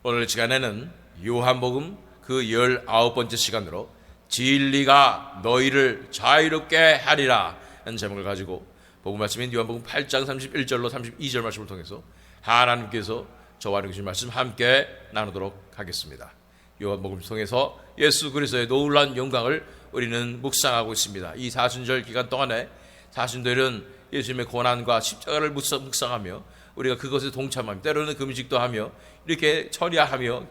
오늘 시간에는 요한복음 그 19번째 시간으로 진리가 너희를 자유롭게 하리라 하는 제목을 가지고 복음 말씀인 요한복음 8장 31절로 32절 말씀을 통해서 하나님께서 저와 주신 말씀 함께 나누도록 하겠습니다. 요한복음 통해서 예수 그리스도의 놀라운 영광을 우리는 묵상하고 있습니다. 이 사순절 기간 동안에 사순절은 예수님의 고난과 십자가를 묵상하며 우리가 그것에 동참하며 때로는 금식도 하며 이렇게 철야하며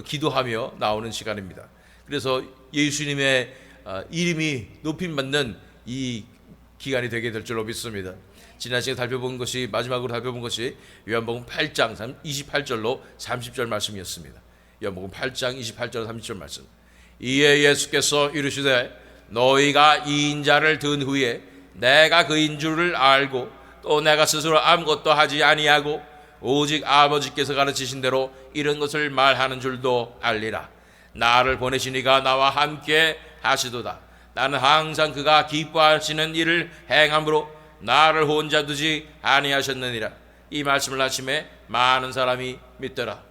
기도하며 나오는 시간입니다. 그래서 예수님의 이름이 높임받는 이 기간이 되게 될 줄로 믿습니다. 지난 시간에 살펴본 것이 마지막으로 살펴본 것이 요한복음 8장 28절로 30절 말씀이었습니다. 요한복음 8장 28절 30절 말씀. 이에 예수께서 이르시되 너희가 이 인자를 든 후에 내가 그인 줄을 알고 또 내가 스스로 아무것도 하지 아니하고 오직 아버지께서 가르치신 대로 이런 것을 말하는 줄도 알리라. 나를 보내시니가 나와 함께 하시도다. 나는 항상 그가 기뻐하시는 일을 행함으로 나를 혼자 두지 아니하셨느니라. 이 말씀을 하심에 많은 사람이 믿더라.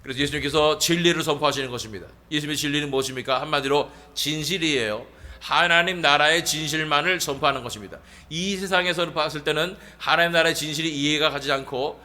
그래서 예수님께서 진리를 선포하시는 것입니다. 예수님의 진리는 무엇입니까? 한마디로 진실이에요. 하나님 나라의 진실만을 선포하는 것입니다. 이 세상에서 봤을 때는 하나님 나라의 진실이 이해가 가지 않고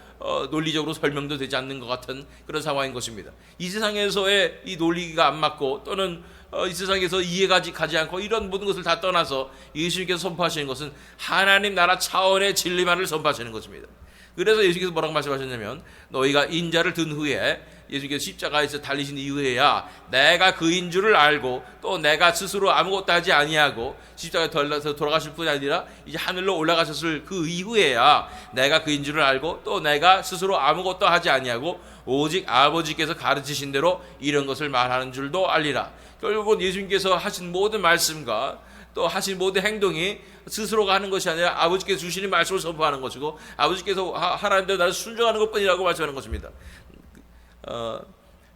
논리적으로 설명도 되지 않는 것 같은 그런 상황인 것입니다. 이 세상에서의 이 논리가 안 맞고 또는 이 세상에서 이해가 가지 않고 이런 모든 것을 다 떠나서 예수님께서 선포하시는 것은 하나님 나라 차원의 진리만을 선포하시는 것입니다. 그래서 예수께서 뭐라고 말씀하셨냐면 너희가 인자를 든 후에 예수께서 십자가에서 달리신 이후에야 내가 그인 줄을 알고 또 내가 스스로 아무것도 하지 아니하고 십자가에 돌아가실 뿐이 아니라 이제 하늘로 올라가셨을 그 이후에야 내가 그인 줄을 알고 또 내가 스스로 아무것도 하지 아니하고 오직 아버지께서 가르치신 대로 이런 것을 말하는 줄도 알리라. 결국은 예수님께서 하신 모든 말씀과 또 하신 모든 행동이 스스로가 하는 것이 아니라 아버지께서 주시는 말씀을 선포하는 것이고 아버지께서 하라는 대로 나를 순종하는 것뿐이라고 말씀하는 것입니다.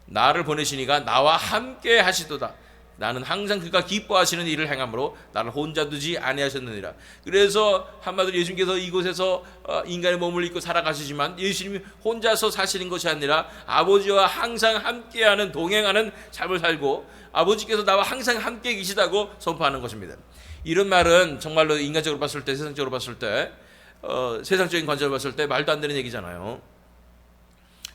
나를 보내시니가 나와 함께 하시도다. 나는 항상 그가 기뻐하시는 일을 행함으로 나를 혼자 두지 아니하셨느니라. 그래서 한마디로 예수님께서 이곳에서 인간의 몸을 입고 살아가시지만 예수님이 혼자서 사시는 것이 아니라 아버지와 항상 함께하는 동행하는 삶을 살고 아버지께서 나와 항상 함께 계시다고 선포하는 것입니다. 이런 말은 정말로 인간적으로 봤을 때 세상적으로 봤을 때 세상적인 관점으로 봤을 때 말도 안 되는 얘기잖아요.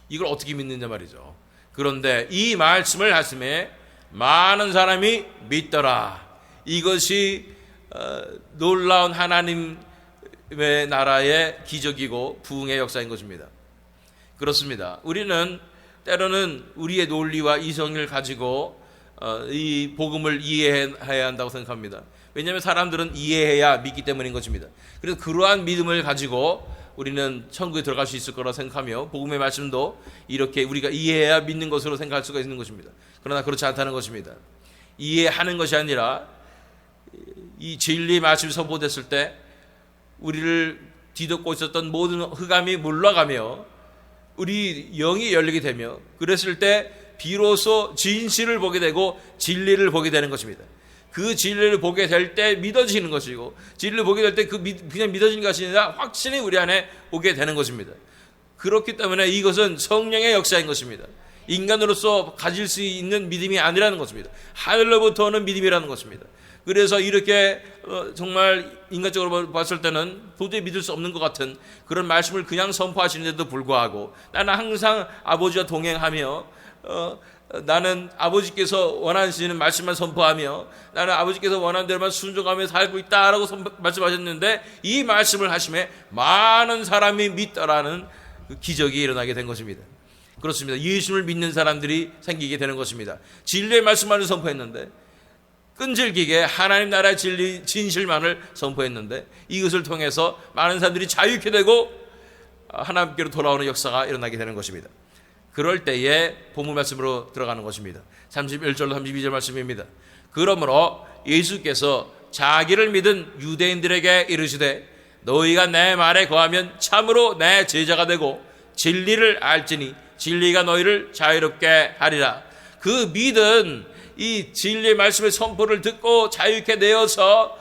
이걸 어떻게 믿느냐 말이죠. 그런데 이 말씀을 하심에 많은 사람이 믿더라. 이것이 놀라운 하나님의 나라의 기적이고 부흥의 역사인 것입니다. 그렇습니다. 우리는 때로는 우리의 논리와 이성을 가지고 이 복음을 이해해야 한다고 생각합니다. 왜냐하면 사람들은 이해해야 믿기 때문인 것입니다. 그래서 그러한 믿음을 가지고 우리는 천국에 들어갈 수 있을 거라 생각하며 복음의 말씀도 이렇게 우리가 이해해야 믿는 것으로 생각할 수가 있는 것입니다. 그러나 그렇지 않다는 것입니다. 이해하는 것이 아니라 이 진리 말씀이 선포됐을 때 우리를 뒤덮고 있었던 모든 흑암이 물러가며 우리 영이 열리게 되며 그랬을 때 비로소 진실을 보게 되고 진리를 보게 되는 것입니다. 그 진리를 보게 될 때 믿어지는 것이고 진리를 보게 될 때 그냥 믿어지는 것이 아니라 확신이 우리 안에 오게 되는 것입니다. 그렇기 때문에 이것은 성령의 역사인 것입니다. 인간으로서 가질 수 있는 믿음이 아니라는 것입니다. 하늘로부터 오는 믿음이라는 것입니다. 그래서 이렇게 정말 인간적으로 봤을 때는 도저히 믿을 수 없는 것 같은 그런 말씀을 그냥 선포하시는데도 불구하고 나는 항상 아버지와 동행하며 나는 아버지께서 원하시는 말씀만 선포하며 나는 아버지께서 원하는 대로만 순종하며 살고 있다라고 말씀하셨는데 이 말씀을 하심에 많은 사람이 믿더라는 그 기적이 일어나게 된 것입니다. 그렇습니다. 예수를 믿는 사람들이 생기게 되는 것입니다. 진리의 말씀만을 선포했는데 끈질기게 하나님 나라의 진리 진실만을 선포했는데 이것을 통해서 많은 사람들이 자유케 되고 하나님께로 돌아오는 역사가 일어나게 되는 것입니다. 그럴 때에 본문 말씀으로 들어가는 것입니다. 31절로 32절 말씀입니다. 그러므로 예수께서 자기를 믿은 유대인들에게 이르시되 너희가 내 말에 거하면 참으로 내 제자가 되고 진리를 알지니 진리가 너희를 자유롭게 하리라. 그 믿은 이 진리의 말씀의 선포를 듣고 자유케 되어서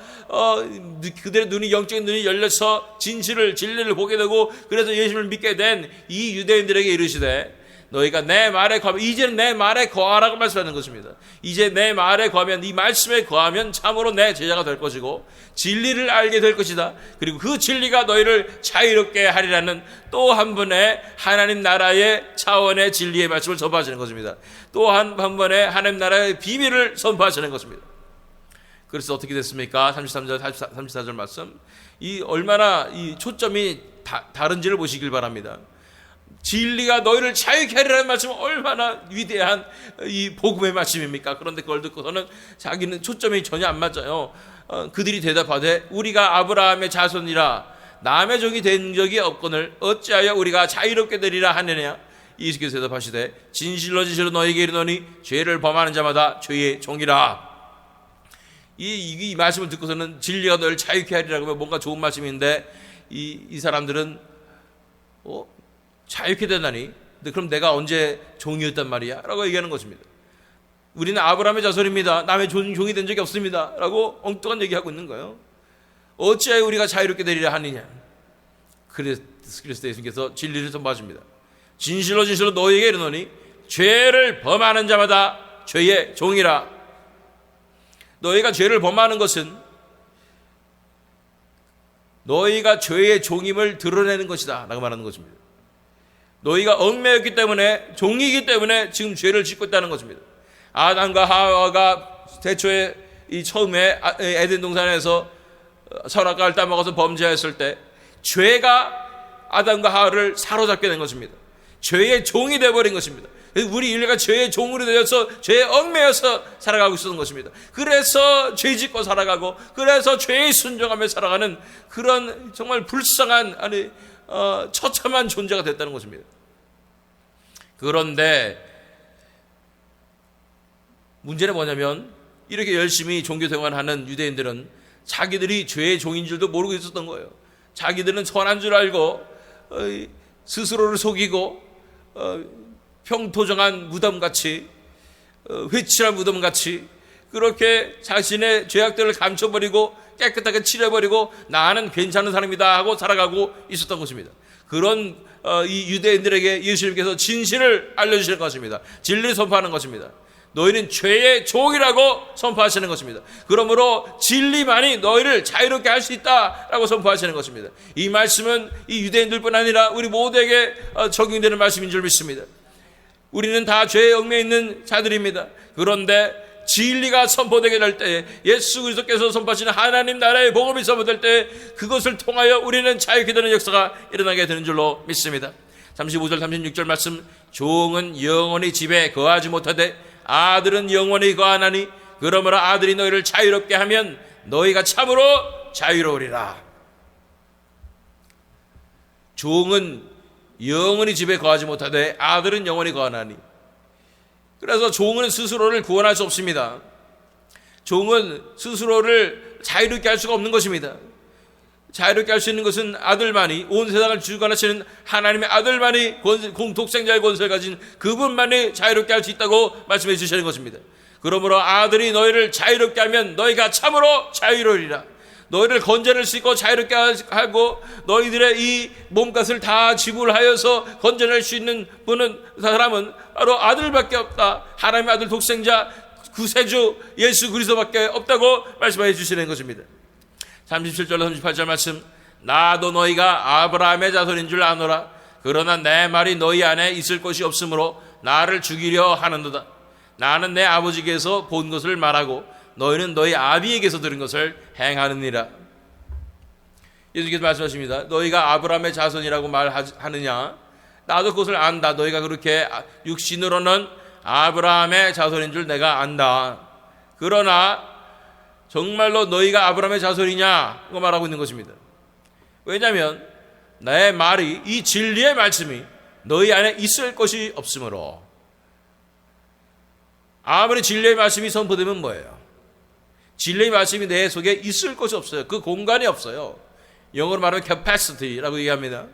그들의 눈이 영적인 눈이 열려서 진리를 보게 되고 그래서 예수님을 믿게 된 이 유대인들에게 이르시되 너희가 내 말에 거하면 이제는 내 말에 거하라고 말씀하는 것입니다. 이제 내 말에 거하면 이 말씀에 거하면 참으로 내 제자가 될 것이고 진리를 알게 될 것이다. 그리고 그 진리가 너희를 자유롭게 하리라는 또 한 번의 하나님 나라의 차원의 진리의 말씀을 선포하시는 것입니다. 또 한 번의 하나님 나라의 비밀을 선포하시는 것입니다. 그래서 어떻게 됐습니까? 33절, 34절 말씀. 이 얼마나 이 초점이 다른지를 보시길 바랍니다. 진리가 너희를 자유케 하리라는 말씀은 얼마나 위대한 이 복음의 말씀입니까? 그런데 그걸 듣고서는 자기는 초점이 전혀 안 맞아요. 그들이 대답하되 우리가 아브라함의 자손이라 남의 종이 된 적이 없거늘 어찌하여 우리가 자유롭게 되리라 하느냐. 예수께서 대답하시되 진실로 너희에게 이르노니 죄를 범하는 자마다 죄의 종이라. 이 말씀을 듣고서는 진리가 너희를 자유케 하리라고 하면 뭔가 좋은 말씀인데 이 사람들은 자유케 되다니? 근데 그럼 내가 언제 종이었단 말이야? 라고 얘기하는 것입니다. 우리는 아브라함의 자손입니다. 남의 종이 된 적이 없습니다. 라고 엉뚱한 얘기하고 있는 거예요. 어찌하여 우리가 자유롭게 되리라 하느냐? 그래서 예수님께서 진리를 선포하십니다. 진실로 너희에게 이르노니 죄를 범하는 자마다 죄의 종이라. 너희가 죄를 범하는 것은 너희가 죄의 종임을 드러내는 것이다 라고 말하는 것입니다. 너희가 얽매였기 때문에 종이기 때문에 지금 죄를 짓고 있다는 것입니다. 아담과 하와가 태초에 이 처음에 에덴 동산에서 선악과를 따먹어서 범죄했을 때 죄가 아담과 하와를 사로잡게 된 것입니다. 죄의 종이 되어버린 것입니다. 우리 인류가 죄의 종으로 되어서 죄에 얽매여서 살아가고 있었던 것입니다. 그래서 죄 짓고 살아가고 그래서 죄에 순종하며 살아가는 그런 정말 불쌍한 처참한 존재가 됐다는 것입니다. 그런데 문제는 뭐냐면 이렇게 열심히 종교 생활하는 유대인들은 자기들이 죄의 종인 줄도 모르고 있었던 거예요. 자기들은 선한 줄 알고 스스로를 속이고 평토정한 무덤같이 회칠한 무덤같이 그렇게 자신의 죄악들을 감춰버리고 깨끗하게 칠해버리고 나는 괜찮은 사람이다 하고 살아가고 있었던 것입니다. 그런 이 유대인들에게 예수님께서 진실을 알려주시는 것입니다. 진리를 선포하는 것입니다. 너희는 죄의 종이라고 선포하시는 것입니다. 그러므로 진리만이 너희를 자유롭게 할 수 있다라고 선포하시는 것입니다. 이 말씀은 이 유대인들뿐 아니라 우리 모두에게 적용되는 말씀인 줄 믿습니다. 우리는 다 죄에 얽매여 있는 자들입니다. 그런데 진리가 선포되게 될 때, 예수 그리스도께서 선포하시는 하나님 나라의 복음이 선포될 때 그것을 통하여 우리는 자유케 되는 역사가 일어나게 되는 줄로 믿습니다. 35절 36절 말씀. 종은 영원히 집에 거하지 못하되 아들은 영원히 거하나니 그러므로 아들이 너희를 자유롭게 하면 너희가 참으로 자유로우리라. 종은 영원히 집에 거하지 못하되 아들은 영원히 거하나니. 그래서 종은 스스로를 구원할 수 없습니다. 종은 스스로를 자유롭게 할 수가 없는 것입니다. 자유롭게 할 수 있는 것은 아들만이, 온 세상을 주관하시는 하나님의 아들만이 독생자의 권세를 가진 그분만이 자유롭게 할 수 있다고 말씀해 주시는 것입니다. 그러므로 아들이 너희를 자유롭게 하면 너희가 참으로 자유로우리라. 너희를 건져낼 수 있고 자유롭게 하고 너희들의 이 몸값을 다 지불하여서 건져낼 수 있는 사람은 바로 아들밖에 없다. 하나님의 아들 독생자 구세주 예수 그리스도밖에 없다고 말씀해 주시는 것입니다. 37절 38절 말씀. 나도 너희가 아브라함의 자손인 줄 아노라. 그러나 내 말이 너희 안에 있을 것이 없으므로 나를 죽이려 하는도다. 나는 내 아버지께서 본 것을 말하고 너희는 너희 아비에게서 들은 것을 행하느니라. 예수께서 말씀하십니다. 너희가 아브라함의 자손이라고 말하느냐? 나도 그것을 안다. 너희가 그렇게 육신으로는 아브라함의 자손인 줄 내가 안다. 그러나 정말로 너희가 아브라함의 자손이냐? 고 말하고 있는 것입니다. 왜냐하면 내 말이, 이 진리의 말씀이 너희 안에 있을 것이 없으므로. 아무리 진리의 말씀이 선포되면 뭐예요? 진리의 말씀이 내 속에 있을 것이 없어요. 그 공간이 없어요. 영어로 말하면 capacity라고 얘기합니다.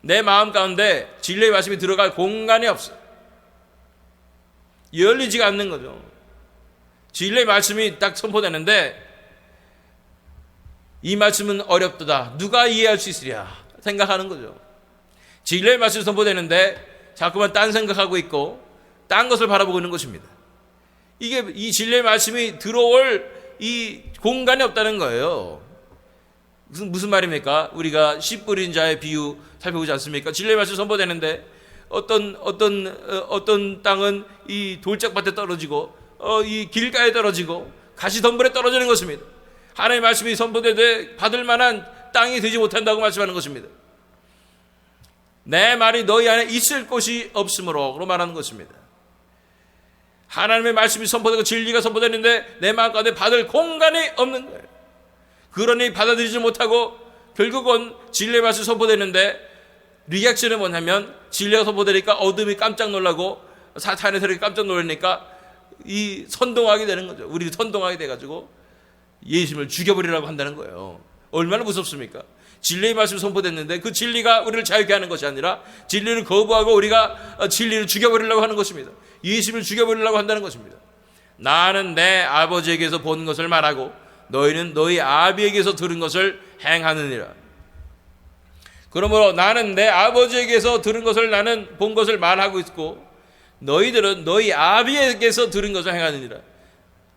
내 마음 가운데 진리의 말씀이 들어갈 공간이 없어요. 열리지가 않는 거죠. 진리의 말씀이 딱 선포되는데 이 말씀은 어렵도다. 누가 이해할 수 있으랴 생각하는 거죠. 진리의 말씀이 선포되는데 자꾸만 딴 생각하고 있고 딴 것을 바라보고 있는 것입니다. 이게 이 진리의 말씀이 들어올 이 공간이 없다는 거예요. 무슨 말입니까? 우리가 씨 뿌린 자의 비유 살펴보지 않습니까? 진리의 말씀이 선포되는데 어떤 땅은 이 돌짝밭에 떨어지고 이 길가에 떨어지고 가시덤불에 떨어지는 것입니다. 하나님의 말씀이 선포되되 받을 만한 땅이 되지 못한다고 말씀하는 것입니다. 내 말이 너희 안에 있을 곳이 없으므로 그로 말하는 것입니다. 하나님의 말씀이 선포되고 진리가 선포되는데 내 마음 가운데 받을 공간이 없는 거예요. 그러니 받아들이지 못하고 결국은 진리의 말씀이 선포되는데 리액션은 뭐냐면 진리가 선포되니까 어둠이 깜짝 놀라고 사탄의 세력이 깜짝 놀라니까 이 선동하게 되는 거죠. 우리 선동하게 돼가지고 예수님을 죽여버리라고 한다는 거예요. 얼마나 무섭습니까? 진리의 말씀이 선포됐는데 그 진리가 우리를 자유케 하는 것이 아니라 진리를 거부하고 우리가 진리를 죽여버리려고 하는 것입니다. 예수님을 죽여버리려고 한다는 것입니다. 나는 내 아버지에게서 본 것을 말하고 너희는 너희 아비에게서 들은 것을 행하느니라. 그러므로 나는 내 아버지에게서 들은 것을 나는 본 것을 말하고 있고 너희들은 너희 아비에게서 들은 것을 행하느니라.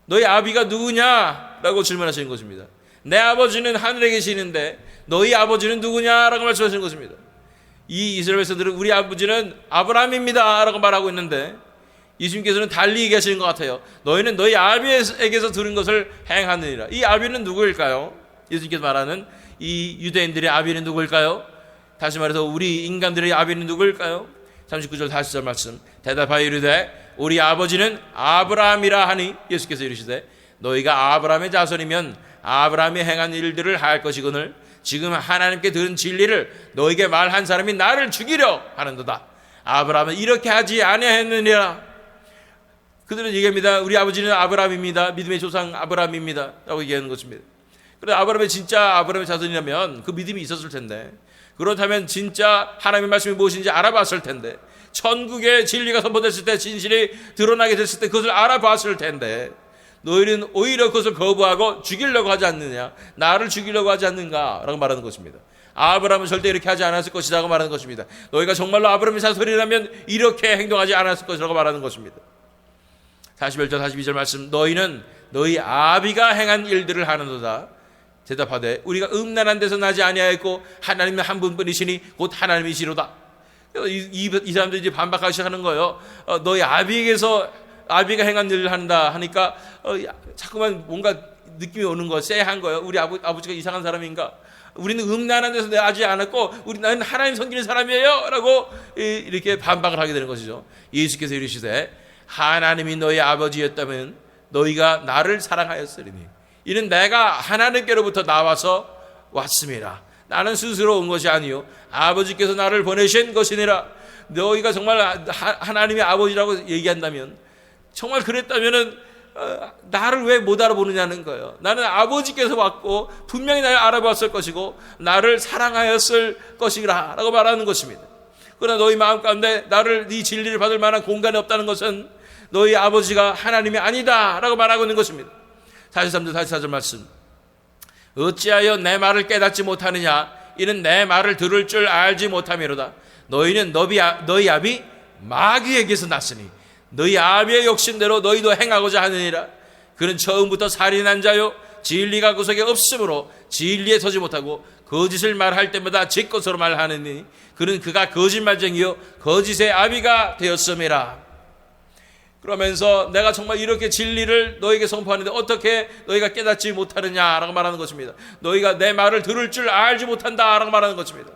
너희 아비가 누구냐라고 질문하시는 것입니다. 내 아버지는 하늘에 계시는데 너희 아버지는 누구냐라고 말씀하시는 것입니다. 이 이스라엘 백성들은 우리 아버지는 아브라함입니다 라고 말하고 있는데 예수님께서는 달리 얘기하시는 것 같아요. 너희는 너희 아비에게서 들은 것을 행하느니라. 이 아비는 누구일까요? 예수님께서 말하는 이 유대인들의 아비는 누구일까요? 다시 말해서 우리 인간들의 아비는 누구일까요? 39절 40절 말씀. 대답하여 이르되 우리 아버지는 아브라함이라 하니 예수께서 이르시되 너희가 아브라함의 자손이면 아브라함이 행한 일들을 할 것이거늘 지금 하나님께 들은 진리를 너에게 말한 사람이 나를 죽이려 하는도다. 아브라함은 이렇게 하지 아니하였느니라. 그들은 얘기합니다. 우리 아버지는 아브라함입니다. 믿음의 조상 아브라함입니다 라고 얘기하는 것입니다. 그런데 아브라함이 진짜 아브라함의 자손이라면 그 믿음이 있었을 텐데, 그렇다면 진짜 하나님의 말씀이 무엇인지 알아봤을 텐데, 천국의 진리가 선포됐을 때, 진실이 드러나게 됐을 때 그것을 알아봤을 텐데, 너희는 오히려 그것을 거부하고 죽이려고 하지 않느냐, 나를 죽이려고 하지 않는가 라고 말하는 것입니다. 아브라함은 절대 이렇게 하지 않았을 것이라고 말하는 것입니다. 너희가 정말로 아브라함의 자손이라면 이렇게 행동하지 않았을 것이라고 말하는 것입니다. 41절 42절 말씀. 너희는 너희 아비가 행한 일들을 하는도다. 대답하되 우리가 음란한 데서 나지 아니하였고 하나님은 한 분뿐이시니 곧 하나님이시로다. 이 사람들이 이제 반박하기 시작하는 거예요. 너희 아비에게서 아비가 행한 일을 한다 하니까 자꾸만 뭔가 느낌이 오는 거, 쎄한 거예요. 우리 아버지가 이상한 사람인가? 우리는 음란한 데서 나지 않았고 나는 하나님 섬기는 사람이에요 라고 이렇게 반박을 하게 되는 것이죠. 예수께서 이르시되 하나님이 너희 아버지였다면 너희가 나를 사랑하였으리니 이는 내가 하나님께로부터 나와서 왔음이라. 나는 스스로 온 것이 아니요 아버지께서 나를 보내신 것이니라. 너희가 정말 하나님의 아버지라고 얘기한다면, 정말 그랬다면은 나를 왜 못 알아보느냐는 거예요. 나는 아버지께서 왔고 분명히 나를 알아봤을 것이고 나를 사랑하였을 것이라 라고 말하는 것입니다. 그러나 너희 마음 가운데 나를 이 진리를 받을 만한 공간이 없다는 것은 너희 아버지가 하나님이 아니다 라고 말하고 있는 것입니다. 43절 44절 말씀. 어찌하여 내 말을 깨닫지 못하느냐, 이는 내 말을 들을 줄 알지 못함이로다. 너희는 너희 아비 마귀에게서 났으니 너희 아비의 욕심대로 너희도 행하고자 하느니라. 그는 처음부터 살인한 자요 진리가 그 속에 없으므로 진리에 서지 못하고 거짓을 말할 때마다 제 것으로 말하느니 그는 그가 거짓말쟁이요 거짓의 아비가 되었음이라. 그러면서 내가 정말 이렇게 진리를 너에게 선포하는데 어떻게 너희가 깨닫지 못하느냐라고 말하는 것입니다. 너희가 내 말을 들을 줄 알지 못한다라고 말하는 것입니다.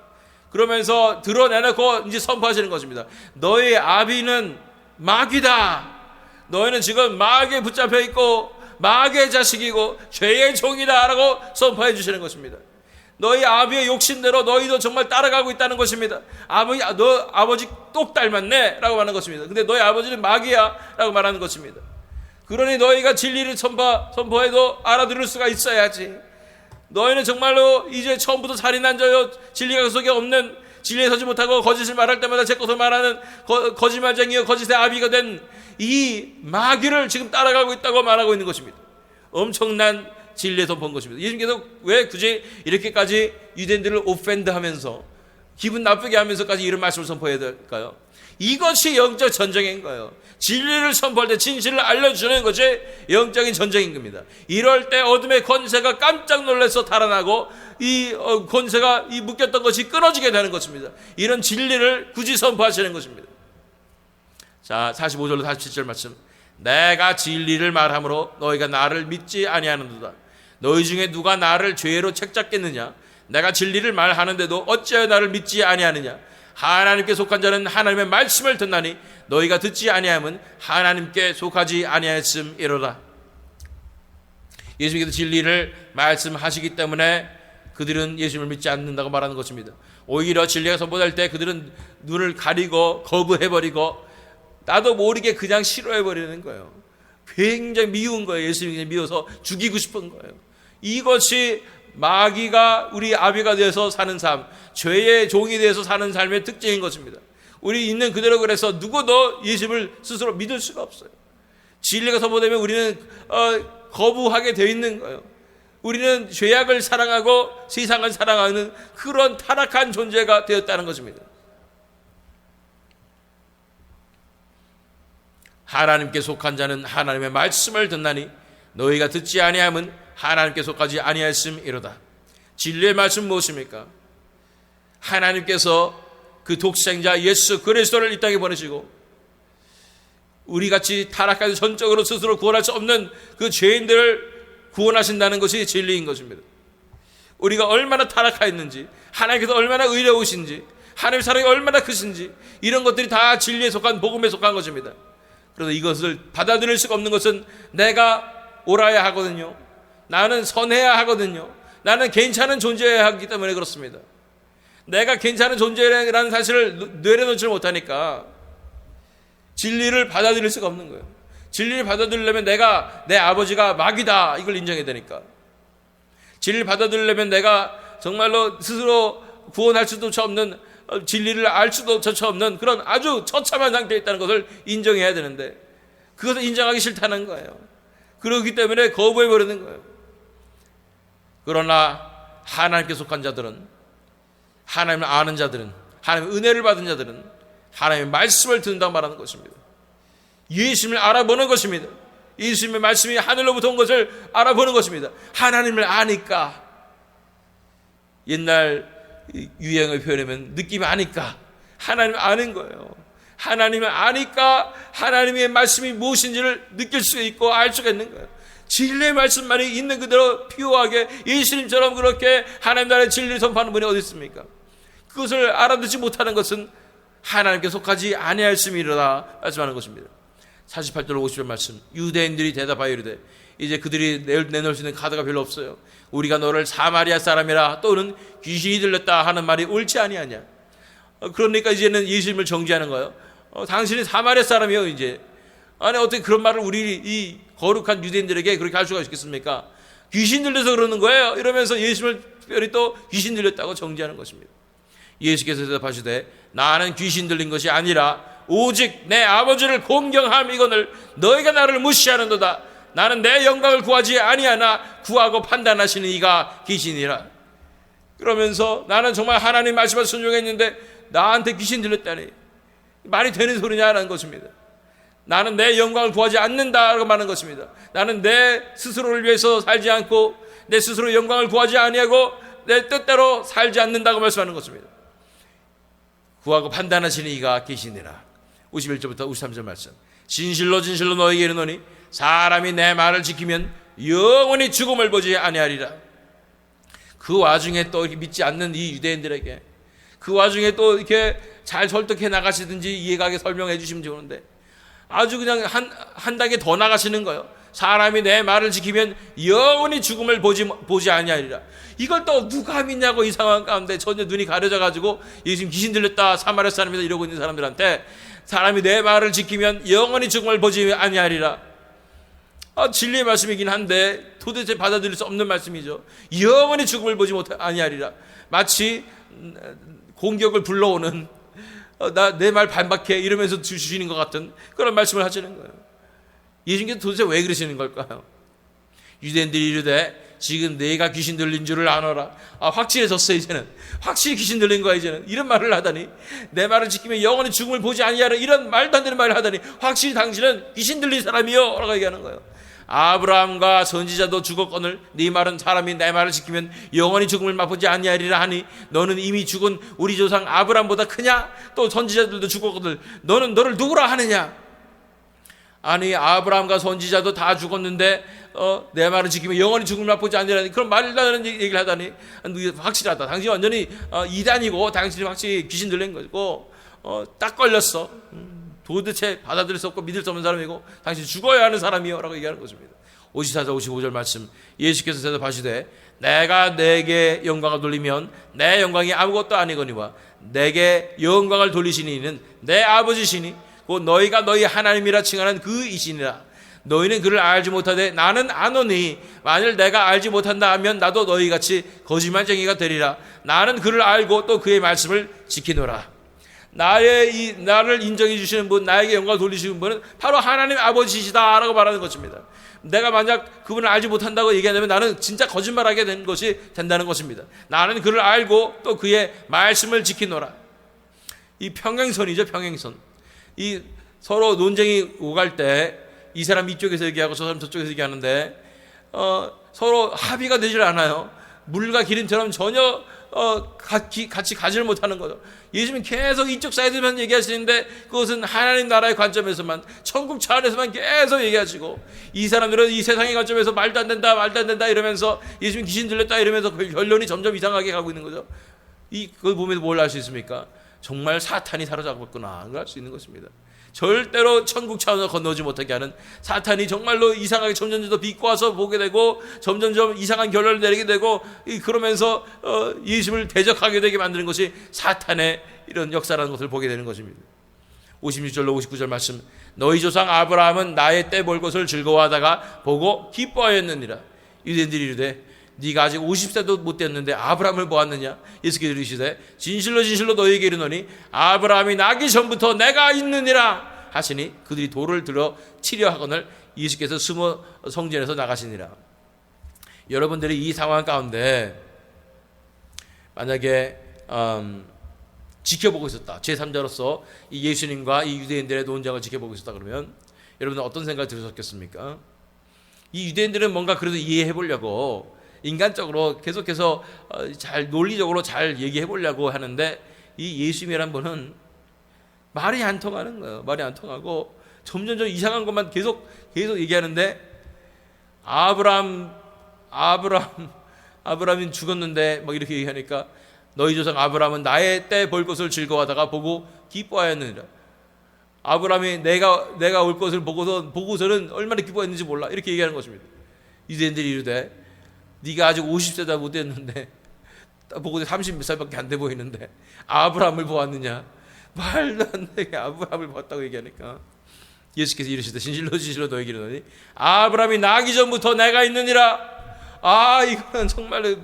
그러면서 드러내놓고 이제 선포하시는 것입니다. 너희 아비는 마귀다. 너희는 지금 마귀에 붙잡혀 있고 마귀의 자식이고 죄의 종이다 라고 선포해 주시는 것입니다. 너희 아비의 욕심대로 너희도 정말 따라가고 있다는 것입니다. 너 아버지 똑 닮았네 라고 말하는 것입니다. 근데 너희 아버지는 마귀야 라고 말하는 것입니다. 그러니 너희가 진리를 선포해도 알아들을 수가 있어야지. 너희는 정말로 이제 처음부터 살인한 자요 진리가 그 속에 없는, 진리에 서지 못하고 거짓을 말할 때마다 제 것을 말하는 거짓말쟁이요 거짓의 아비가 된 이 마귀를 지금 따라가고 있다고 말하고 있는 것입니다. 엄청난 진리에서 본 것입니다. 예수님께서 왜 굳이 이렇게까지 유대인들을 오펜드하면서 기분 나쁘게 하면서까지 이런 말씀을 선포해야 될까요? 이것이 영적 전쟁인 거예요. 진리를 선포할 때 진실을 알려주는 것이 영적인 전쟁인 겁니다. 이럴 때 어둠의 권세가 깜짝 놀라서 달아나고 이 권세가 이 묶였던 것이 끊어지게 되는 것입니다. 이런 진리를 굳이 선포하시는 것입니다. 자, 45절로 47절 말씀. 내가 진리를 말함으로 너희가 나를 믿지 아니하는도다. 너희 중에 누가 나를 죄로 책잡겠느냐? 내가 진리를 말하는데도 어찌하여 나를 믿지 아니하느냐? 하나님께 속한 자는 하나님의 말씀을 듣나니 너희가 듣지 아니함은 하나님께 속하지 아니하였음이로다. 예수님께서 진리를 말씀하시기 때문에 그들은 예수님을 믿지 않는다고 말하는 것입니다. 오히려 진리가 선포될 때 그들은 눈을 가리고 거부해버리고 나도 모르게 그냥 싫어해버리는 거예요. 굉장히 미운 거예요. 예수님이 그냥 미워서 죽이고 싶은 거예요. 이것이 마귀가 우리 아비가 되어서 사는 삶, 죄의 종이 되어서 사는 삶의 특징인 것입니다. 우리 있는 그대로 그래서 누구도 예수님을 스스로 믿을 수가 없어요. 진리가 선포되면 우리는 거부하게 되어 있는 거예요. 우리는 죄악을 사랑하고 세상을 사랑하는 그런 타락한 존재가 되었다는 것입니다. 하나님께 속한 자는 하나님의 말씀을 듣나니 너희가 듣지 아니함은 하나님께 속하지 아니하였음이로다. 진리의 말씀 무엇입니까? 하나님께서 그 독생자 예수 그리스도를 이 땅에 보내시고 우리같이 타락한 전적으로 스스로 구원할 수 없는 그 죄인들을 구원하신다는 것이 진리인 것입니다. 우리가 얼마나 타락하였는지, 하나님께서 얼마나 의로우신지, 하나님의 사랑이 얼마나 크신지, 이런 것들이 다 진리에 속한 복음에 속한 것입니다. 그래서 이것을 받아들일 수가 없는 것은 내가 옳아야 하거든요. 나는 선해야 하거든요. 나는 괜찮은 존재여야 하기 때문에 그렇습니다. 내가 괜찮은 존재라는 사실을 내려놓지 못하니까 진리를 받아들일 수가 없는 거예요. 진리를 받아들이려면 내 아버지가 마귀다 이걸 인정해야 되니까. 진리를 받아들이려면 내가 정말로 스스로 구원할 수도 없는, 진리를 알 수도 없는 그런 아주 처참한 상태에 있다는 것을 인정해야 되는데 그것을 인정하기 싫다는 거예요. 그렇기 때문에 거부해버리는 거예요. 그러나 하나님께 속한 자들은, 하나님을 아는 자들은, 하나님의 은혜를 받은 자들은 하나님의 말씀을 듣는다고 말하는 것입니다. 예수님을 알아보는 것입니다. 예수님의 말씀이 하늘로부터 온 것을 알아보는 것입니다. 하나님을 아니까, 옛날 유행을 표현하면 느낌이 아니까 하나님을 아는 거예요. 하나님을 아니까 하나님의 말씀이 무엇인지를 느낄 수 있고 알 수가 있는 거예요. 진리의 말씀만이 있는 그대로 피오하게 예수님처럼 그렇게 하나님 나라의 진리를 선포하는 분이 어디 있습니까? 그것을 알아듣지 못하는 것은 하나님께 속하지 아니하였음이로다 말씀하는 것입니다. 48절 50절 말씀. 유대인들이 대답하여 이르되 이제 그들이 내놓을 수 있는 카드가 별로 없어요. 우리가 너를 사마리아 사람이라 또는 귀신이 들렸다 하는 말이 옳지 아니하냐. 그러니까 이제는 예수님을 정죄하는 거예요. 당신이 사마리아 사람이요 이제. 아니 어떻게 그런 말을 우리 이 거룩한 유대인들에게 그렇게 할 수가 있겠습니까? 귀신 들려서 그러는 거예요. 이러면서 예수님을 특별히 또 귀신 들렸다고 정죄하는 것입니다. 예수께서 대답하시되 나는 귀신 들린 것이 아니라 오직 내 아버지를 공경함이거늘 너희가 나를 무시하는도다. 나는 내 영광을 구하지 아니하나 구하고 판단하시는 이가 귀신이라. 그러면서 나는 정말 하나님 말씀을 순종했는데 나한테 귀신 들렸다니 말이 되는 소리냐라는 것입니다. 나는 내 영광을 구하지 않는다라고 말하는 것입니다. 나는 내 스스로를 위해서 살지 않고 내 스스로 영광을 구하지 아니하고 내 뜻대로 살지 않는다고 말씀하는 것입니다. 구하고 판단하시는 이가 계시니라. 51절부터 53절 말씀. 진실로 진실로 너희에게 이르노니 사람이 내 말을 지키면 영원히 죽음을 보지 아니하리라. 그 와중에 또 믿지 않는 이 유대인들에게 그 와중에 또 이렇게 잘 설득해 나가시든지 이해가게 설명해 주시면 좋은데 아주 그냥 한 단계 더 나가시는 거예요. 사람이 내 말을 지키면 영원히 죽음을 보지 아니하리라. 이걸 또 누가 믿냐고 이 상황 가운데 전혀 눈이 가려져 가지고 예수님 귀신 들렸다 사마리아 사람이다 이러고 있는 사람들한테 사람이 내 말을 지키면 영원히 죽음을 보지 아니하리라. 진리의 말씀이긴 한데 도대체 받아들일 수 없는 말씀이죠. 영원히 죽음을 보지 아니하리라. 마치 공격을 불러오는 내 말 반박해 이러면서 주시는 것 같은 그런 말씀을 하시는 거예요. 예수님께서 도대체 왜 그러시는 걸까요? 유대인들이 이르되 지금 내가 귀신 들린 줄을 아노라. 확실해졌어. 이제는 확실히 귀신 들린 거야. 이제는 이런 말을 하다니, 내 말을 지키면 영원히 죽음을 보지 아니하라, 이런 말도 안 되는 말을 하다니 확실히 당신은 귀신 들린 사람이요 라고 얘기하는 거예요. 아브라함과 선지자도 죽었거늘 네 말은 사람이 내 말을 지키면 영원히 죽음을 맛보지 아니하리라 하니 너는 이미 죽은 우리 조상 아브라함보다 크냐? 또 선지자들도 죽었거늘 너는 너를 누구라 하느냐? 아니, 아브라함과 선지자도 다 죽었는데 내 말을 지키면 영원히 죽음을 맛보지 아니하리라, 그런 말도 안 되는 얘기를 하다니 확실하다. 당신이 완전히 이단이고 당신이 확실히 귀신 들린 거고 딱 걸렸어. 도대체 받아들일 수 없고 믿을 수 없는 사람이고 당신 죽어야 하는 사람이요 라고 얘기하는 것입니다. 54절 55절 말씀, 예수께서 대답하시되 내가 내게 영광을 돌리면 내 영광이 아무것도 아니거니와 내게 영광을 돌리시는 이는 내 아버지시니 곧 너희가 너희 하나님이라 칭하는 그 이시니라. 너희는 그를 알지 못하되 나는 아노니 만일 내가 알지 못한다 하면 나도 너희같이 거짓말쟁이가 되리라. 나는 그를 알고 또 그의 말씀을 지키노라. 나를 인정해 주시는 분, 나에게 영광을 돌리시는 분은 바로 하나님 아버지시다라고 말하는 것입니다. 내가 만약 그분을 알지 못한다고 얘기한다면 나는 진짜 거짓말하게 된 것이 된다는 것입니다. 나는 그를 알고 또 그의 말씀을 지키노라. 이 평행선이죠. 평행선. 이 서로 논쟁이 오갈 때 이 사람 이쪽에서 얘기하고 저 사람 저쪽에서 얘기하는데 서로 합의가 되질 않아요. 물과 기름처럼 전혀 같이 가지를 못하는 거죠. 예수님은 계속 이쪽 사이드만 얘기하시는데 그것은 하나님 나라의 관점에서만, 천국 차 안에서만 계속 얘기하시고, 이 사람들은 이 세상의 관점에서 말도 안 된다 이러면서 예수님 귀신 들렸다 이러면서 그 결론이 점점 이상하게 가고 있는 거죠. 그걸 보면서 뭘 알 수 있습니까? 정말 사탄이 사로잡았구나, 그걸 알 수 있는 것입니다. 절대로 천국 차원을 건너지 못하게 하는 사탄이 정말로 이상하게 점점 더 비꼬아서 보게 되고 점점점 이상한 결론을 내리게 되고, 그러면서 예수님을 대적하게 되게 만드는 것이 사탄의 이런 역사라는 것을 보게 되는 것입니다. 56절로 59절 말씀, 너희 조상 아브라함은 나의 때 볼 것을 즐거워하다가 보고 기뻐하였느니라. 유대인들이 이르되 네가 아직 50세도 못 됐는데 아브라함을 보았느냐? 예수께서 이르시되 진실로 진실로 너희에게 이르노니 아브라함이 나기 전부터 내가 있느니라 하시니 그들이 돌을 들어 치려 하거늘 예수께서 숨어 성전에서 나가시니라. 여러분들이 이 상황 가운데 만약에 지켜보고 있었다, 제3자로서 이 예수님과 이 유대인들의 논쟁을 지켜보고 있었다 그러면 여러분은 어떤 생각이 들으셨겠습니까? 이 유대인들은 뭔가 그래도 이해해 보려고 인간적으로 계속해서 잘 논리적으로 잘 얘기해 보려고 하는데, 이 예수님이란 분은 말이 안 통하는 거예요. 말이 안 통하고 점점 이상한 것만 계속 얘기하는데, 아브라함이 죽었는데 막 이렇게 얘기하니까 너희 조상 아브라함은 나의 때 볼 것을 즐거워하다가 보고 기뻐하였느니라. 아브라함이 내가 올 것을 보고서는 얼마나 기뻐했는지 몰라, 이렇게 얘기하는 것입니다. 유대인들이 이르되 네가 아직 50세다 못 됐는데 보고 30몇 살밖에 안 돼 보이는데 아브라함을 보았느냐? 말도 안 되게 아브라함을 봤다고 얘기하니까 예수께서 이르시되 진실로 진실로 너에게 이르노니 아브라함이 나기 전부터 내가 있느니라. 이거는 정말로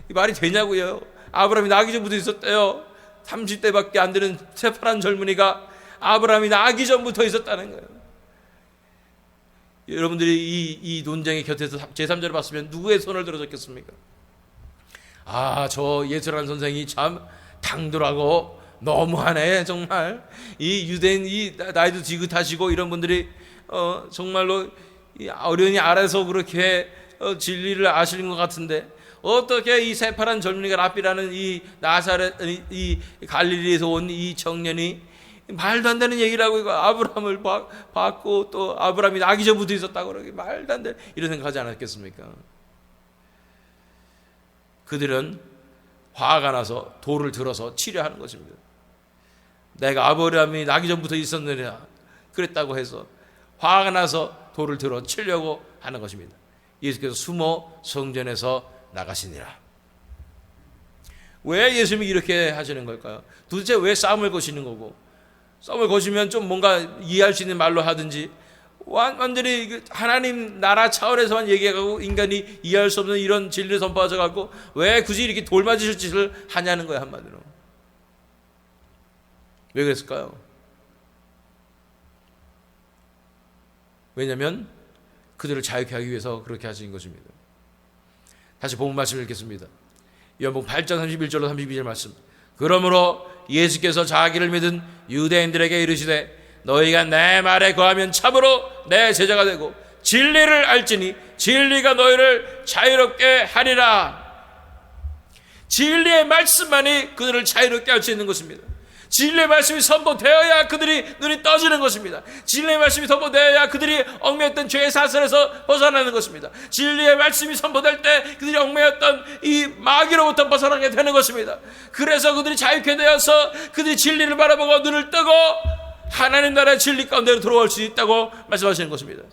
말이 되냐고요. 아브라함이 나기 전부터 있었대요. 30대밖에 안 되는 새파란 젊은이가 아브라함이 나기 전부터 있었다는 거예요. 여러분들이 이 논쟁의 곁에서 제3자를 봤으면 누구의 손을 들어줬겠습니까? 저 예수라는 선생이 참 당돌하고 너무하네 정말. 이 유대인, 이 나이도 지긋하시고 이런 분들이 정말로 어련히 알아서 그렇게 진리를 아시는 것 같은데, 어떻게 이 새파란 젊은이가 랍비라는 이 나사렛, 이 갈릴리에서 온 이 청년이 말도 안 되는 얘기를 하고 아브라함을 봤고 또 아브라함이 나기 전부터 있었다고 그러기 말도 안 되는 이런 생각하지 않았겠습니까? 그들은 화가 나서 돌을 들어서 치려 하는 것입니다. 내가 아브라함이 나기 전부터 있었느냐 그랬다고 해서 화가 나서 돌을 들어 치려고 하는 것입니다. 예수께서 숨어 성전에서 나가시니라. 왜 예수님이 이렇게 하시는 걸까요? 도대체 왜 싸움을 거시는 거고, 싸움을 거시면 좀 뭔가 이해할 수 있는 말로 하든지, 완전히 하나님 나라 차원에서만 얘기하고 인간이 이해할 수 없는 이런 진리를 선포하셔갖고 왜 굳이 이렇게 돌맞으실 짓을 하냐는 거예요. 한마디로 왜 그랬을까요? 왜냐하면 그들을 자유케 하기 위해서 그렇게 하신 것입니다. 다시 본문 말씀을 읽겠습니다. 요한복음 8장 31절로 32절 말씀. 그러므로 예수께서 자기를 믿은 유대인들에게 이르시되 너희가 내 말에 거하면 참으로 내 제자가 되고 진리를 알지니 진리가 너희를 자유롭게 하리라. 진리의 말씀만이 그들을 자유롭게 할 수 있는 것입니다. 진리의 말씀이 선포되어야 그들이 눈이 떠지는 것입니다. 진리의 말씀이 선포되어야 그들이 얽매였던 죄의 사슬에서 벗어나는 것입니다. 진리의 말씀이 선포될 때 그들이 얽매였던 이 마귀로부터 벗어나게 되는 것입니다. 그래서 그들이 자유케 되어서 그들이 진리를 바라보고 눈을 뜨고 하나님 나라의 진리 가운데로 들어올 수 있다고 말씀하시는 것입니다.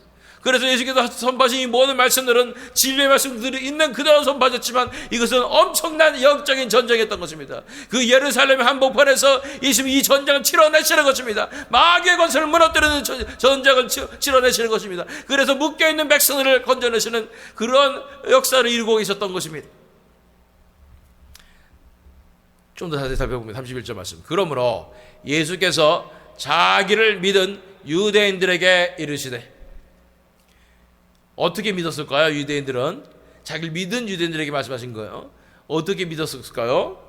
그래서 예수께서 선포하신 이 모든 말씀들은 진리의 말씀들이 있는 그대로 선포하셨지만 이것은 엄청난 영적인 전쟁이었던 것입니다. 그 예루살렘의 한복판에서 예수님이 이 전쟁을 치러내시는 것입니다. 마귀의 권세를 무너뜨리는 전쟁을 치러내시는 것입니다. 그래서 묶여있는 백성들을 건져내시는 그런 역사를 이루고 계셨던 것입니다. 좀 더 자세히 살펴보면 31절 말씀. 그러므로 예수께서 자기를 믿은 유대인들에게 이르시되, 어떻게 믿었을까요? 유대인들은 자기를 믿은 유대인들에게 말씀하신 거예요. 어떻게 믿었을까요?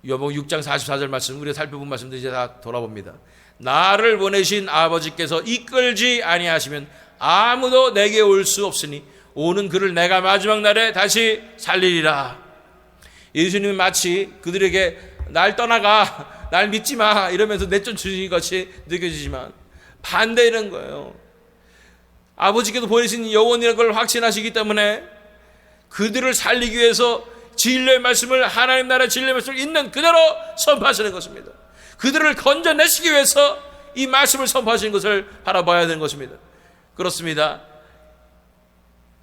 요한복음 6장 44절 말씀, 우리가 살펴본 말씀들 이제 다 돌아봅니다. 나를 보내신 아버지께서 이끌지 아니하시면 아무도 내게 올 수 없으니 오는 그를 내가 마지막 날에 다시 살리리라. 예수님은 마치 그들에게 날 떠나가, 날 믿지 마 이러면서 내쫓으신 것이 느껴지지만 반대라는 거예요. 아버지께서 보내신 영혼이라는 걸 확신하시기 때문에 그들을 살리기 위해서 진리의 말씀을, 하나님 나라의 진리의 말씀을 있는 그대로 선포하시는 것입니다. 그들을 건져내시기 위해서 이 말씀을 선포하시는 것을 바라봐야 되는 것입니다. 그렇습니다.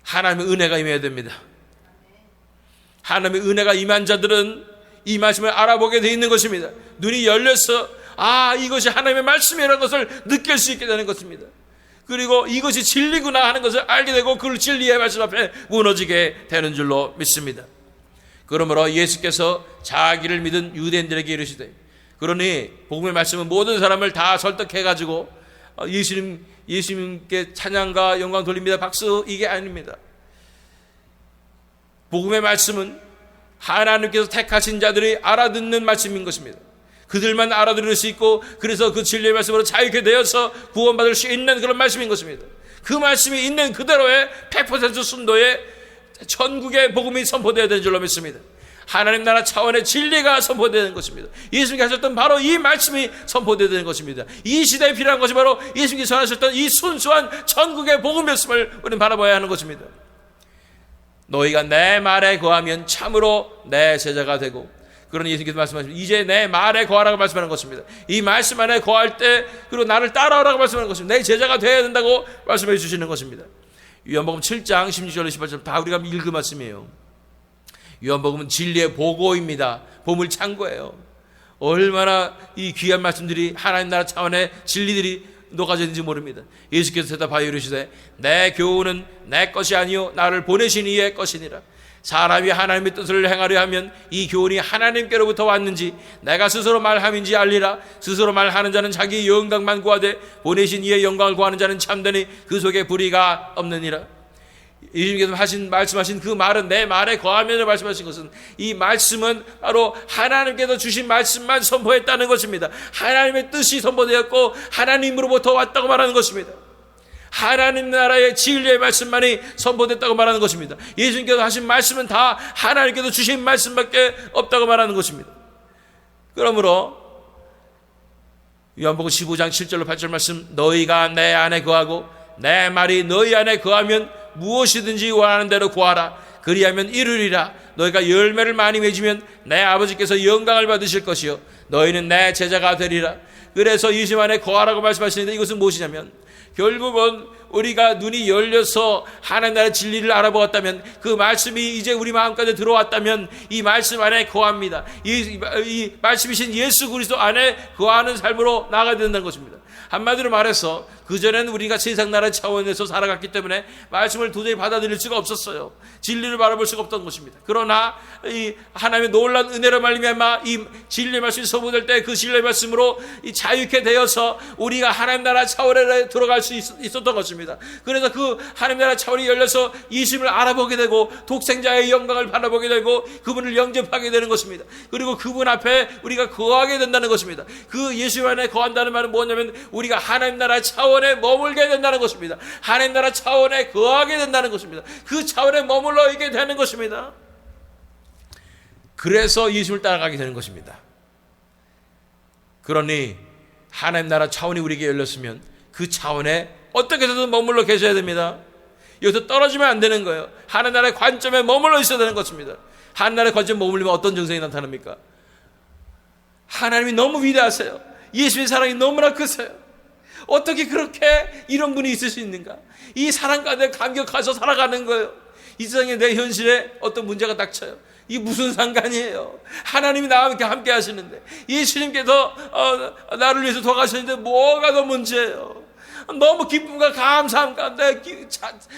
하나님의 은혜가 임해야 됩니다. 하나님의 은혜가 임한 자들은 이 말씀을 알아보게 되어 있는 것입니다. 눈이 열려서 이것이 하나님의 말씀이라는 것을 느낄 수 있게 되는 것입니다. 그리고 이것이 진리구나 하는 것을 알게 되고 그 진리의 말씀 앞에 무너지게 되는 줄로 믿습니다. 그러므로 예수께서 자기를 믿은 유대인들에게 이르시되, 그러니 복음의 말씀은 모든 사람을 다 설득해가지고 예수님께 찬양과 영광 돌립니다, 박수, 이게 아닙니다. 복음의 말씀은 하나님께서 택하신 자들이 알아듣는 말씀인 것입니다. 그들만 알아들을 수 있고, 그래서 그 진리의 말씀으로 자유케 되어서 구원받을 수 있는 그런 말씀인 것입니다. 그 말씀이 있는 그대로의 100% 순도의 천국의 복음이 선포되어야 되는 줄로 믿습니다. 하나님 나라 차원의 진리가 선포되는 것입니다. 예수님께서 하셨던 바로 이 말씀이 선포되어야 되는 것입니다. 이 시대에 필요한 것이 바로 예수님께서 전하셨던 이 순수한 천국의 복음이었음을 우리는 바라봐야 하는 것입니다. 너희가 내 말에 거하면 참으로 내 제자가 되고, 그러니 예수님께서 말씀하십니다. 이제 내 말에 거하라고 말씀하는 것입니다. 이 말씀 안에 거할 때, 그리고 나를 따라오라고 말씀하는 것입니다. 내 제자가 되어야 된다고 말씀해 주시는 것입니다. 요한복음 7장 16절 18절 다 우리가 읽은 말씀이에요. 요한복음은 진리의 보고입니다. 보물 창고예요. 얼마나 이 귀한 말씀들이, 하나님 나라 차원의 진리들이 녹아져 있는지 모릅니다. 예수께서 대답하여 이르시되 내 교훈은 내 것이 아니요 나를 보내신 이의 것이니라. 사람이 하나님의 뜻을 행하려 하면 이 교훈이 하나님께로부터 왔는지 내가 스스로 말함인지 알리라. 스스로 말하는 자는 자기 영광만 구하되 보내신 이의 영광을 구하는 자는 참되니 그 속에 불의가 없느니라. 예수님께서 말씀하신 그 말은 내 말에 거하면을 말씀하신 것은, 이 말씀은 바로 하나님께서 주신 말씀만 선포했다는 것입니다. 하나님의 뜻이 선포되었고 하나님으로부터 왔다고 말하는 것입니다. 하나님 나라의 진리의 말씀만이 선포됐다고 말하는 것입니다. 예수님께서 하신 말씀은 다 하나님께서 주신 말씀밖에 없다고 말하는 것입니다. 그러므로 요한복음 15장 7절로 8절 말씀, 너희가 내 안에 거하고 내 말이 너희 안에 거하면 무엇이든지 원하는 대로 구하라. 그리하면 이루리라. 너희가 열매를 많이 맺으면 내 아버지께서 영광을 받으실 것이요 너희는 내 제자가 되리라. 그래서 예수 안에 거하라고 말씀하시는데, 이것은 무엇이냐면 결국은 우리가 눈이 열려서 하나님 나라의 진리를 알아보았다면, 그 말씀이 이제 우리 마음까지 들어왔다면 이 말씀 안에 거합니다. 이 말씀이신 예수 그리스도 안에 거하는 삶으로 나아가야 된다는 것입니다. 한마디로 말해서 그전에는 우리가 세상 나라 차원에서 살아갔기 때문에 말씀을 도저히 받아들일 수가 없었어요. 진리를 바라볼 수가 없던 것입니다. 그러나 이 하나님의 놀라운 은혜로 말미암아 이 진리의 말씀이 선포될 때 그 진리의 말씀으로 이 자유케 되어서 우리가 하나님 나라 차원에 들어갈 수 있었던 것입니다. 그래서 그 하나님 나라 차원이 열려서 예수님을 알아보게 되고 독생자의 영광을 바라보게 되고 그분을 영접하게 되는 것입니다. 그리고 그분 앞에 우리가 거하게 된다는 것입니다. 그 예수 안에 거한다는 말은 뭐냐면 우리가 하나님 나라 차원에 머물게 된다는 것입니다. 하나님 나라 차원에 거하게 된다는 것입니다. 그 차원에 머물러 있게 되는 것입니다. 그래서 예수를 따라가게 되는 것입니다. 그러니 하나님 나라 차원이 우리에게 열렸으면 그 차원에 어떻게 해서든 머물러 계셔야 됩니다. 여기서 떨어지면 안 되는 거예요. 하나님 나라의 관점에 머물러 있어야 되는 것입니다. 하나님 나라의 관점에 머물리면 어떤 증상이 나타납니까? 하나님이 너무 위대하세요. 예수의 사랑이 너무나 크세요. 어떻게 그렇게 이런 분이 있을 수 있는가? 이 사랑 가운데 감격해서 살아가는 거예요. 이 세상에 내 현실에 어떤 문제가 닥쳐요. 이게 무슨 상관이에요? 하나님이 나와 함께 하시는데, 예수님께서 나를 위해서 도와가시는데 뭐가 더 문제예요? 너무 기쁨과 감사함 가운데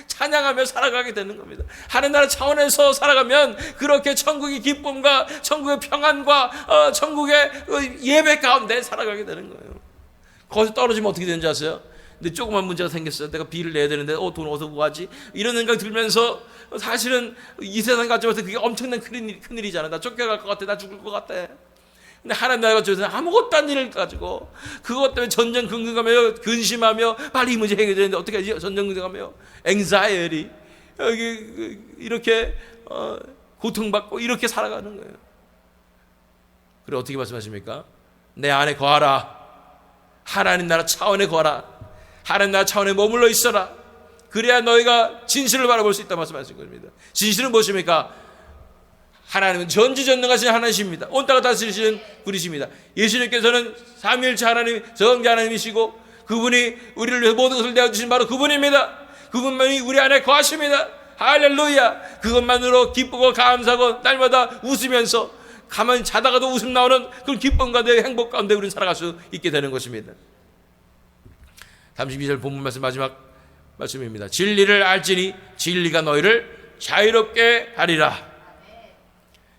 찬양하며 살아가게 되는 겁니다. 하나님 나라 차원에서 살아가면 그렇게 천국의 기쁨과 천국의 평안과 천국의 예배 가운데 살아가게 되는 거예요. 거기서 떨어지면 어떻게 되는지 아세요? 근데 조그만 문제가 생겼어요. 내가 비를 내야 되는데 돈 어디서 구하지? 이런 생각이 들면서 사실은 이 세상 가져와서 그게 엄청난 큰일이잖아요. 나 쫓겨갈 것 같아. 나 죽을 것 같아. 근데 하나님 나라가 저에서 아무것도 안 일을 가지고 그것 때문에 전전긍긍하며 근심하며 빨리 이 문제 해결되는데 어떻게 하지? 전전긍긍하며 앵자이어리 이렇게 고통받고 이렇게 살아가는 거예요. 그래 어떻게 말씀하십니까? 내 안에 거하라. 하나님 나라 차원에 거하라. 하나님 나라 차원에 머물러 있어라. 그래야 너희가 진실을 바라볼 수 있다 말씀하신 겁니다. 진실은 무엇입니까? 하나님은 전지전능하신 하나님이십니다. 온 땅을 다스리시는 분이십니다. 예수님께서는 삼위일체 하나님, 정자 하나님이시고 그분이 우리를 위해서 모든 것을 내어주신 바로 그분입니다. 그분만이 우리 안에 거하십니다. 할렐루야. 그것만으로 기쁘고 감사하고 날마다 웃으면서 가만히 자다가도 웃음 나오는 그런 기쁨 가운데 행복 가운데 우리는 살아갈 수 있게 되는 것입니다. 32절 본문 말씀 마지막 말씀입니다. 진리를 알지니 진리가 너희를 자유롭게 하리라.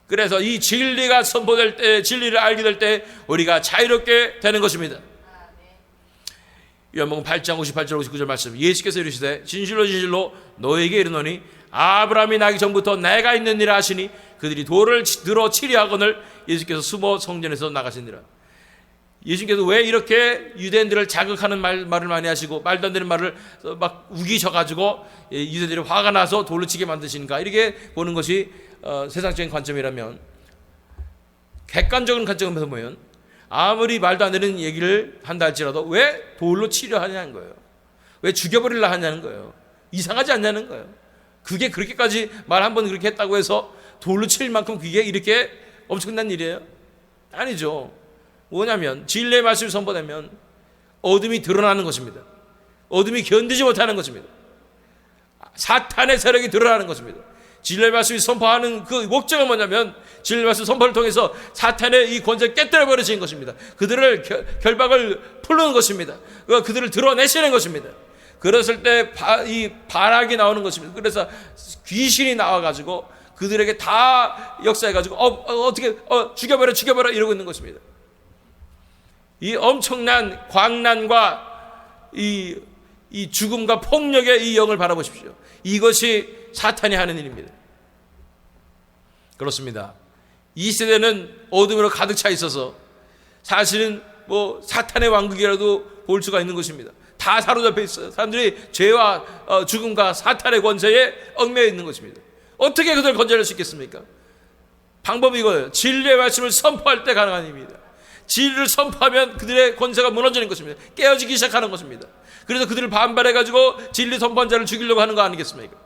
그래서 이 진리가 선포될 때, 진리를 알게 될 때 우리가 자유롭게 되는 것입니다. 요한복음 8장 58절 59절 말씀, 예수께서 이르시되 진실로 진실로 너에게 이르노니 아브라함이 나기 전부터 내가 있느니라 하시니 그들이 돌을 들어 치려 하거늘 예수께서 숨어 성전에서 나가시니라. 예수님께서 왜 이렇게 유대인들을 자극하는 말을 많이 하시고 말도 안 되는 말을 막 우기셔가지고 유대인들이 화가 나서 돌로 치게 만드시는가, 이렇게 보는 것이 세상적인 관점이라면, 객관적인 관점에서 보면 아무리 말도 안 되는 얘기를 한다 할지라도 왜 돌로 치려 하냐는 거예요. 왜 죽여버리려 하냐는 거예요. 이상하지 않냐는 거예요. 그게 그렇게까지 말 한 번 그렇게 했다고 해서 돌로 칠 만큼 그게 이렇게 엄청난 일이에요? 아니죠. 뭐냐면 진리의 말씀이 선포되면 어둠이 드러나는 것입니다. 어둠이 견디지 못하는 것입니다. 사탄의 세력이 드러나는 것입니다. 진리의 말씀이 선포하는 그 목적은 뭐냐면 진리의 말씀 선포를 통해서 사탄의 이 권세를 깨뜨려 버리시는 것입니다. 그들을 결박을 풀는 것입니다. 그들을 드러내시는 것입니다. 그랬을 때 이 반악이 나오는 것입니다. 그래서 귀신이 나와가지고 그들에게 다 역사해가지고 어떻게 죽여버려 이러고 있는 것입니다. 이 엄청난 광난과 이 죽음과 폭력의 이 영을 바라보십시오. 이것이 사탄이 하는 일입니다. 그렇습니다. 이 세대는 어둠으로 가득 차 있어서 사실은 뭐 사탄의 왕국이라도 볼 수가 있는 것입니다. 다 사로잡혀 있어요. 사람들이 죄와 죽음과 사탄의 권세에 얽매여 있는 것입니다. 어떻게 그들을 건져낼 수 있겠습니까? 방법이 이거예요. 진리의 말씀을 선포할 때 가능한 일입니다. 진리를 선포하면 그들의 권세가 무너지는 것입니다. 깨어지기 시작하는 것입니다. 그래서 그들을 반발해가지고 진리 선포한 자를 죽이려고 하는 거 아니겠습니까?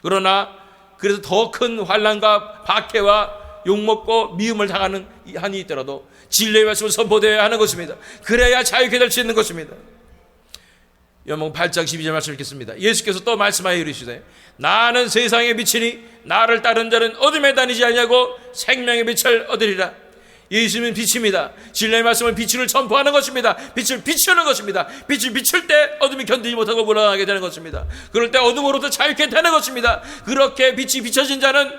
그러나 그래서 더 큰 환난과 박해와 욕먹고 미움을 당하는 한이 있더라도 진리의 말씀을 선포되어야 하는 것입니다. 그래야 자유케 될 수 있는 것입니다. 요한복음 8장 12절 말씀 읽겠습니다. 예수께서 또 말씀하여 이르시되 나는 세상에 빛이니 나를 따른 자는 어둠에 다니지 아니하고 생명의 빛을 얻으리라. 예수님은 빛입니다. 진리의 말씀은 빛을 전포하는 것입니다. 빛을 비추는 것입니다. 빛을 비출 때 어둠이 견디지 못하고 물러나게 되는 것입니다. 그럴 때 어둠으로부터 자유케 되는 것입니다. 그렇게 빛이 비춰진 자는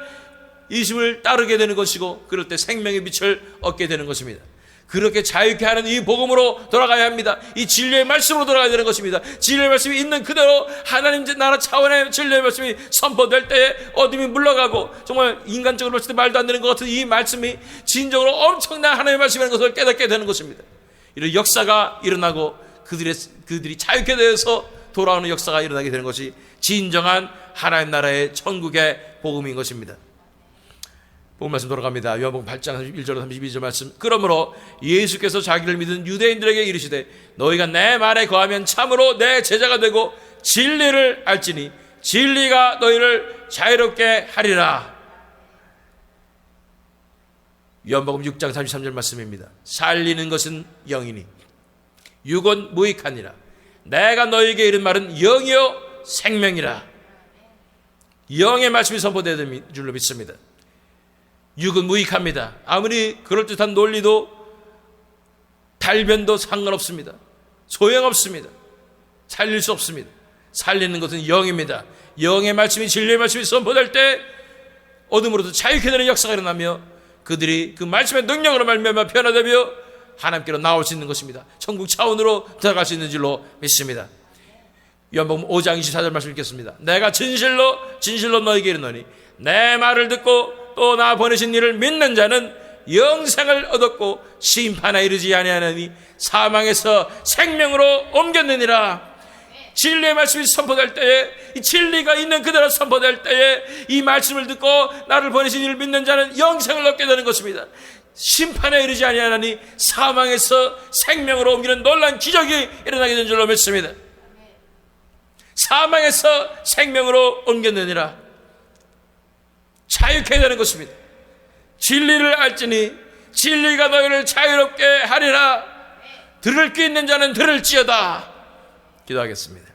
예수님을 따르게 되는 것이고, 그럴 때 생명의 빛을 얻게 되는 것입니다. 그렇게 자유케 하는 이 복음으로 돌아가야 합니다. 이 진리의 말씀으로 돌아가야 되는 것입니다. 진리의 말씀이 있는 그대로 하나님 나라 차원의 진리의 말씀이 선포될 때에 어둠이 물러가고, 정말 인간적으로 봤을 때 말도 안 되는 것 같은 이 말씀이 진정으로 엄청난 하나님의 말씀이라는 것을 깨닫게 되는 것입니다. 이런 역사가 일어나고 그들이 자유케 되어서 돌아오는 역사가 일어나게 되는 것이 진정한 하나님 나라의 천국의 복음인 것입니다. 복음 말씀 돌아갑니다. 요한복음 8장 31절 32절 말씀. 그러므로 예수께서 자기를 믿은 유대인들에게 이르시되 너희가 내 말에 거하면 참으로 내 제자가 되고 진리를 알지니 진리가 너희를 자유롭게 하리라. 요한복음 6장 33절 말씀입니다. 살리는 것은 영이니 육은 무익하니라. 내가 너희에게 이른 말은 영이요 생명이라. 영의 말씀이 선포되는 줄로 믿습니다. 육은 무익합니다. 아무리 그럴듯한 논리도 달변도 상관없습니다. 소용없습니다. 살릴 수 없습니다. 살리는 것은 영입니다. 영의 말씀이 진리의 말씀이 선포될 때 어둠으로부터 자유케 되는 역사가 일어나며 그들이 그 말씀의 능력으로 말미암아 변화되며 하나님께로 나올 수 있는 것입니다. 천국 차원으로 들어갈 수 있는 줄로 믿습니다. 요한복음 5장 24절 말씀 읽겠습니다. 내가 진실로 너희에게 이르노니 내 말을 듣고 또 나 보내신 이를 믿는 자는 영생을 얻었고 심판에 이르지 아니하나니 사망에서 생명으로 옮겼느니라. 진리의 말씀이 선포될 때에, 이 진리가 있는 그대로 선포될 때에 이 말씀을 듣고 나를 보내신 이를 믿는 자는 영생을 얻게 되는 것입니다. 심판에 이르지 아니하나니 사망에서 생명으로 옮기는 놀라운 기적이 일어나게 된 줄로 믿습니다. 사망에서 생명으로 옮겼느니라. 자유케 되는 것입니다. 진리를 알지니 진리가 너희를 자유롭게 하리라. 들을 귀 있는 자는 들을지어다. 기도하겠습니다.